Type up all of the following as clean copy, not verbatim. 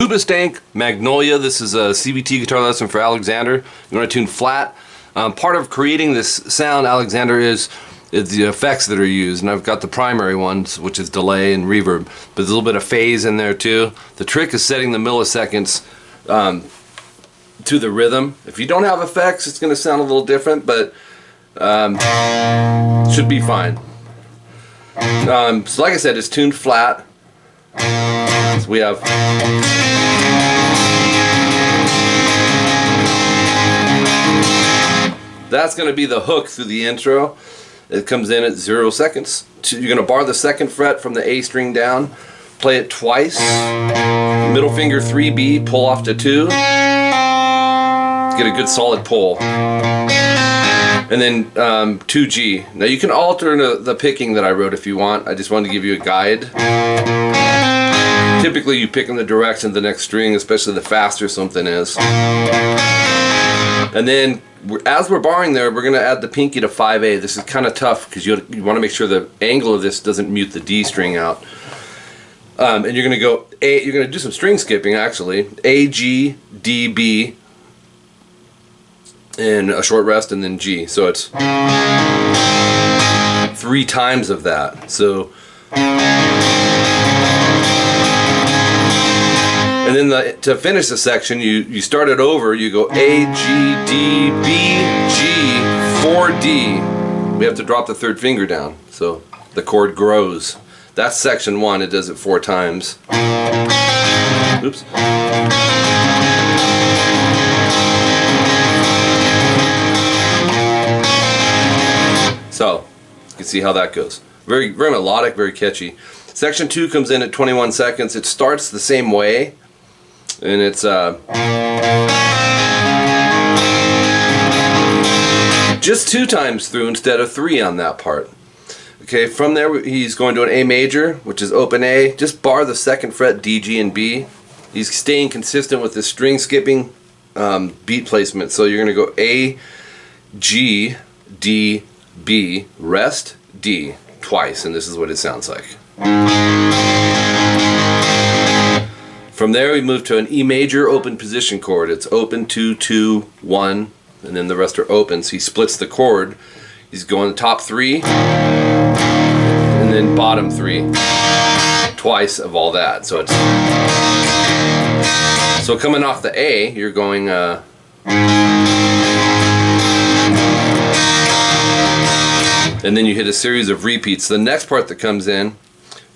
Hoobastank, Magnolia. This is a CVT guitar lesson for Alexander. You want to tune flat. Part of creating this sound, Alexander, is the effects that are used, and I've got the primary ones, which is delay and reverb, but there's a little bit of phase in there too. The trick is setting the milliseconds to the rhythm. If you don't have effects, it's going to sound a little different, but should be fine. So like I said, it's tuned flat. So we have that's going to be the hook through the intro. It comes in at 0 seconds. You're going to bar the second fret from the A string down, play it twice, middle finger 3B, pull off to 2, get a good solid pull, and then 2G. Now you can alter the picking that I wrote if you want. I just wanted to give you a guide. Typically you pick in the direction of the next string, especially the faster something is. And then as we're barring there, we're going to add the pinky to 5A. This is kind of tough because you want to make sure the angle of this doesn't mute the D string out. And you're going to go A. You're going to do some string skipping actually. A, G, D, B, and a short rest, and then G. So it's 3 times of that. So. And then to finish the section, you start it over. You go A, G, D, B, G, 4, D. We have to drop the third finger down, so the chord grows. That's section 1. It does it 4 times. Oops. So you can see how that goes. Very, very melodic, very catchy. Section 2 comes in at 21 seconds. It starts the same way. And it's just 2 times through instead of 3 on that part. Okay, from there he's going to an A major, which is open A. Just bar the second fret, D, G, and B. He's staying consistent with the string skipping beat placement. So you're going to go A, G, D, B, rest, D twice, and this is what it sounds like. From there we move to an E major open position chord. It's open 2, 2, 1, and then the rest are open. So he splits the chord. He's going top 3 and then bottom 3 twice of all that. So it's coming off the A, you're going and then you hit a series of repeats. The next part that comes in,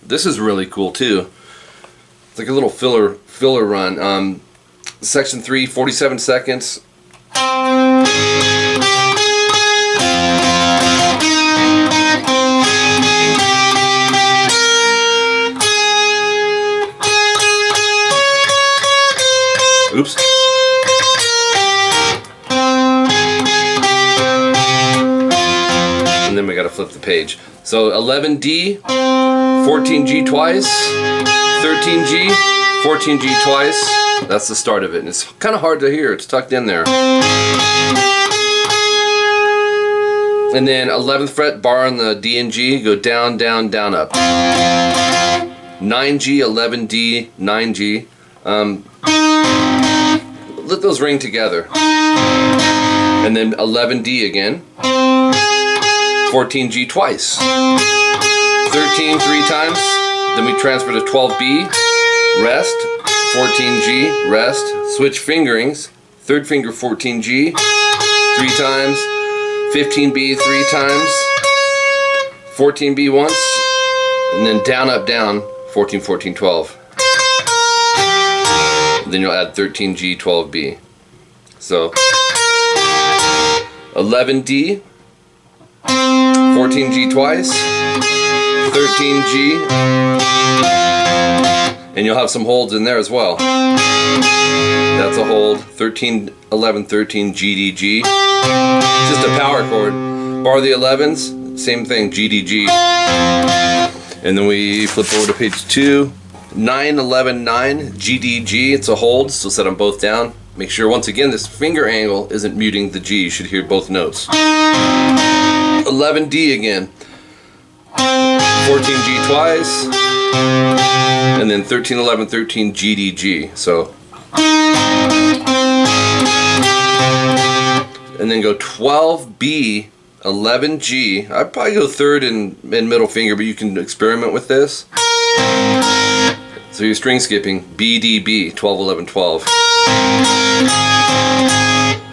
this is really cool too. It's like a little filler run. Section 3, 47 seconds. Oops. And then we gotta flip the page. So 11D, 14G twice, 13G, 14G twice. That's the start of it, and it's kind of hard to hear. It's tucked in there. And then 11th fret, bar on the D and G, go down, down, down, up. 9G, 11D, 9G. Let those ring together. And then 11D again. 14G twice. 13 3 times. Then we transfer to 12B, rest, 14G, rest, switch fingerings, third finger 14G, 3 times, 15B 3 times, 14B once, and then down, up, down, 14, 14, 12. And then you'll add 13G, 12B. So 11D, 14G twice, 13G, and you'll have some holds in there as well. That's a hold. 13, 11, 13, GDG. Just a power chord. Bar the 11s, same thing, GDG. And then we flip over to page 2. 9, 11, 9, GDG. It's a hold, so set them both down. Make sure, once again, this finger angle isn't muting the G. You should hear both notes. 11D again. 14G twice, and then 13, 11, 13 GDG. So, and then go 12B, 11G. I'd probably go third and middle finger, but you can experiment with this. So you're string skipping BDB, 12, 11, 12.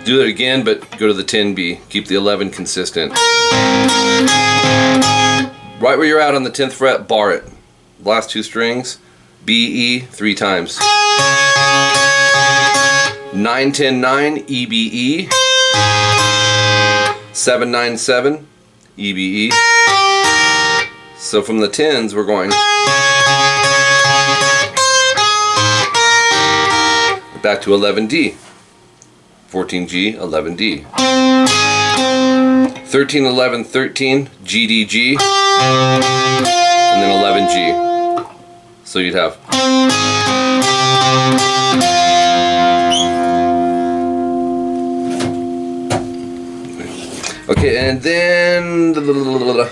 Do it again, but go to the 10B. Keep the 11 consistent. Right where you're at on the 10th fret, bar it. Last two strings, BE 3 times. 9, 10, 9, EBE. 7, 9, 7, EBE. So from the 10s, we're going back to 11D. 14G, 11D. 13, 11, 13, GDG. And then 11G. So you'd have. Okay, and then,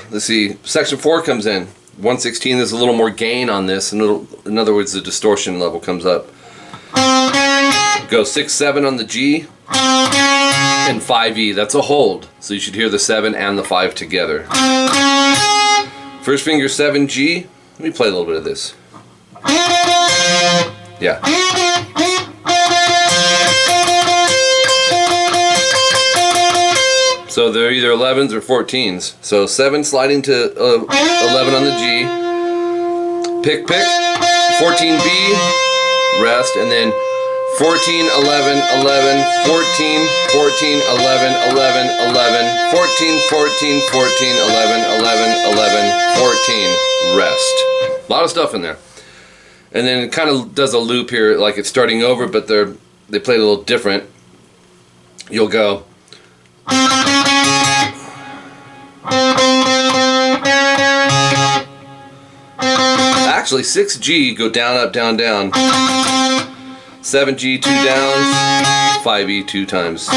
let's see, section 4 comes in. 116, there's a little more gain on this. In other words, the distortion level comes up. Go 6, 7 on the G, and 5E. That's a hold. So you should hear the 7 and the 5 together. First finger 7G. Let me play a little bit of this. Yeah. So they're either 11s or 14s. So 7 sliding to 11 on the G. Pick, pick. 14B. Rest, and then 14, 11, 11, 14, 14, 11, 11, 11, 14, 14, 14, 11, 11, 11, 14, rest. A lot of stuff in there. And then it kind of does a loop here, like it's starting over, but they play a little different. You'll go. Actually, 6G, go down, up, down, down. 7G, 2 downs, 5E, 2 times.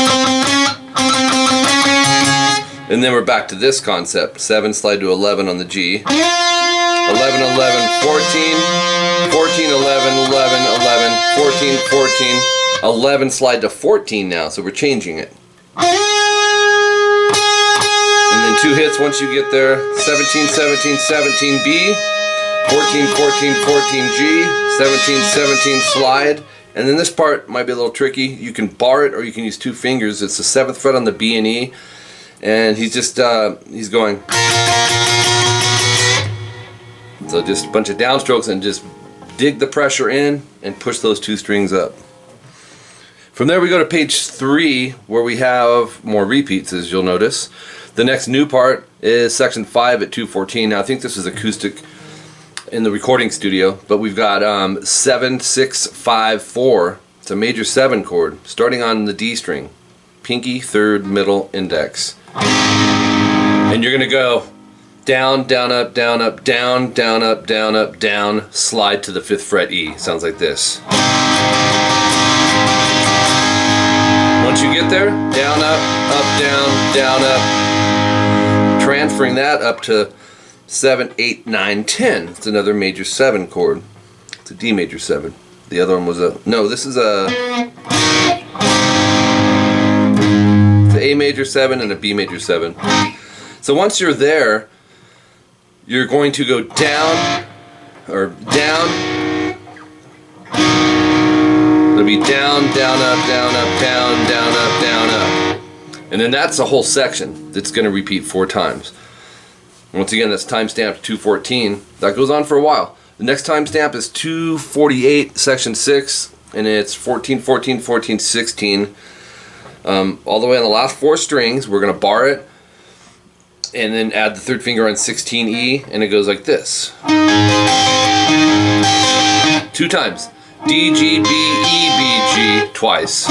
And then we're back to this concept. 7 slide to 11 on the G. 11, 11, 14, 14, 11, 11, 11, 14, 14, 11 slide to 14 now, so we're changing it. And then 2 hits once you get there. 17, 17, 17B, 14, 14, 14G, 17, 17 slide. And then this part might be a little tricky. You can bar it or you can use 2 fingers. It's the 7th fret on the B and E. And he's just, he's going. So just a bunch of downstrokes and just dig the pressure in and push those 2 strings up. From there we go to page 3 where we have more repeats, as you'll notice. The next new part is section 5 at 214. Now I think this is acoustic in the recording studio, but we've got 7, 6, 5, 4. It's a major 7 chord starting on the D string, pinky, 3rd, middle, index, and you're gonna go down, down, up, down, up, down, down, up, down, up, down, slide to the 5th fret E. Sounds like this. Once you get there, down, up, down, up, transferring that up to 7, 8, 9, 10. It's another major 7 chord. It's a D major 7. The other one was a, no, this is a, it's an A major 7 and a B major 7. So once you're there, you're going to go down, or down. It'll be down, down, up, down, up, down, down, up, down, up. And then that's a whole section that's going to repeat 4 times. Once again, that's timestamped 214. That goes on for a while. The next timestamp is 248, section 6, and it's 14, 14, 14, 16. All the way on the last 4 strings, we're going to bar it, and then add the 3rd finger on 16E, and it goes like this. 2 times. D, G, B, E, B, G, twice.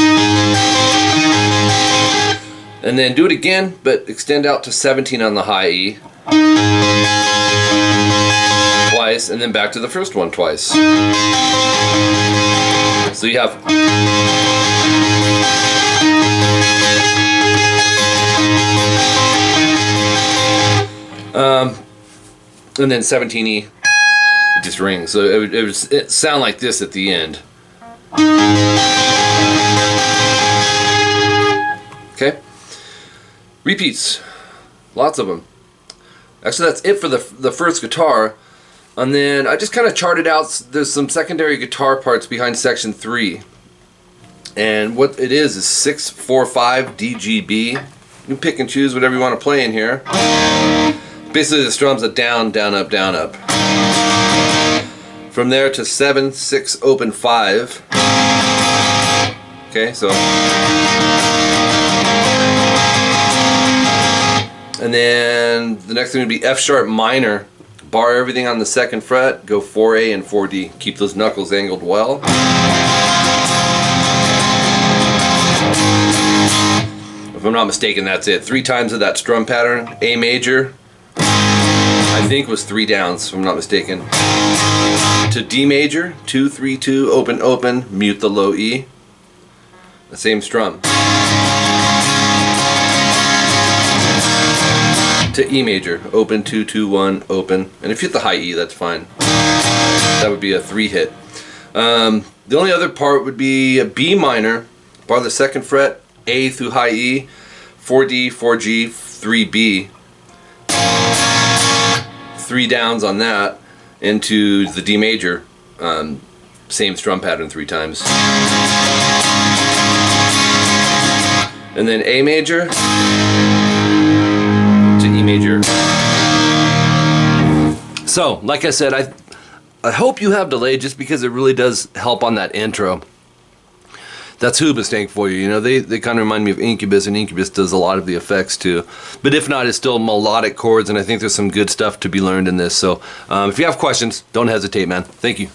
And then do it again, but extend out to 17 on the high E. Twice, and then back to the first one twice. So you have and then 17E, it just rings. So it would sound like this at the end. Okay. Repeats. Lots of them. Actually, that's it for the first guitar. And then I just kind of charted out, there's some secondary guitar parts behind section 3. And what it is 6/4/5 DGB. You can pick and choose whatever you want to play in here. Basically the strums are down, down, up, down, up. From there to 7/6 open 5. Okay, so. And then the next thing would be F sharp minor. Bar everything on the 2nd fret, go 4A and 4D. Keep those knuckles angled well. If I'm not mistaken, that's it. 3 times of that strum pattern. A major, I think, was 3 downs, if I'm not mistaken. To D major, 2, 3, 2, open, open, mute the low E. The same strum. To E major, open, 2, 2, 1, open. And if you hit the high E, that's fine. That would be a 3 hit. The only other part would be a B minor, bar the 2nd fret, A through high E, 4D, 4G, 3B. 3 downs on that into the D major. Same strum pattern 3 times. And then A major to E major. So, like I said, I hope you have delay just because it really does help on that intro. That's Hoobastank for you. You know, they kind of remind me of Incubus, and Incubus does a lot of the effects too. But if not, it's still melodic chords, and I think there's some good stuff to be learned in this. So if you have questions, don't hesitate, man. Thank you.